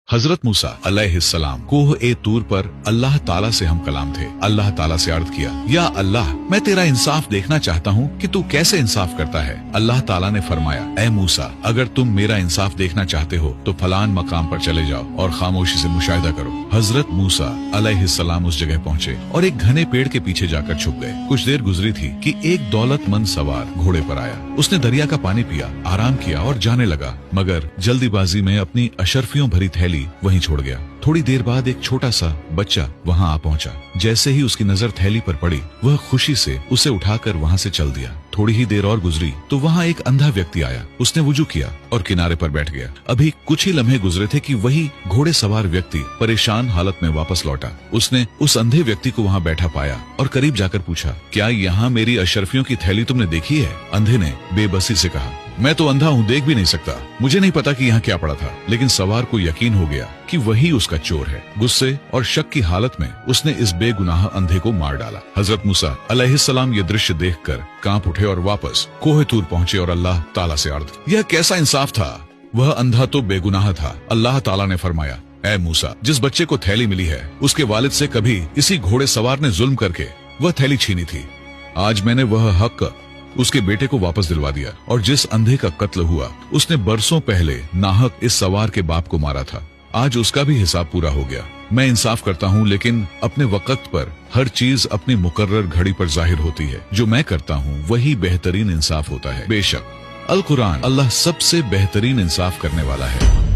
हजरत मूसा अलैहिस्सलाम कोह ए तूर पर अल्लाह ताला से हम कलाम थे। अल्लाह ताला से अर्ज किया, या अल्लाह, मैं तेरा इंसाफ देखना चाहता हूँ कि तू कैसे इंसाफ करता है। अल्लाह ताला ने फरमाया, ए मूसा, अगर तुम मेरा इंसाफ देखना चाहते हो तो फलान मकाम पर चले जाओ और खामोशी से मुशाहिदा करो। हजरत मूसा अलैहिस्सलाम उस जगह पहुँचे और एक घने पेड़ के पीछे जाकर छुप गए। कुछ देर गुजरी थी कि एक दौलतमंद सवार घोड़े पर आया। उसने दरिया का पानी पिया, आराम किया और जाने लगा, मगर जल्दीबाजी में अपनी अशर्फियों भरी थैली वहीं छोड़ गया। थोड़ी देर बाद एक छोटा सा बच्चा वहां आ पहुंचा। जैसे ही उसकी नजर थैली पर पड़ी, वह खुशी से उसे उठाकर वहां से चल दिया। थोड़ी ही देर और गुजरी तो वहां एक अंधा व्यक्ति आया। उसने वुजू किया और किनारे पर बैठ गया। अभी कुछ ही लम्हे गुजरे थे कि वही घोड़े सवार व्यक्ति परेशान हालत में वापस लौटा। उसने उस अंधे व्यक्ति को वहां बैठा पाया और करीब जाकर पूछा, क्या यहाँ मेरी अशर्फियों की थैली तुमने देखी है? अंधे ने बेबसी से कहा, मैं तो अंधा हूँ, देख भी नहीं सकता, मुझे नहीं पता कि यहाँ क्या पड़ा था। लेकिन सवार को यकीन हो गया कि वही उसका चोर है। गुस्से और शक की हालत में उसने इस बेगुनाह अंधे को मार डाला। हजरत मूसा अलैहिस्सलाम ये दृश्य देखकर कांप उठे और वापस कोहे तूर पहुंचे और अल्लाह ताला से अर्ज, यह कैसा इंसाफ था? वह अंधा तो बेगुनाह था। अल्लाह ताला ने फरमाया, ए मूसा, जिस बच्चे को थैली मिली है उसके वालिद से कभी इसी घोड़े सवार ने जुल्म करके वह थैली छीनी थी। आज मैंने वह हक उसके बेटे को वापस दिलवा दिया। और जिस अंधे का कत्ल हुआ उसने बरसों पहले नाहक इस सवार के बाप को मारा था। आज उसका भी हिसाब पूरा हो गया। मैं इंसाफ करता हूँ, लेकिन अपने वक्त पर हर चीज अपनी मुकर्रर घड़ी पर जाहिर होती है। जो मैं करता हूँ वही बेहतरीन इंसाफ होता है। बेशक अल कुरान अल्लाह सबसे बेहतरीन इंसाफ करने वाला है।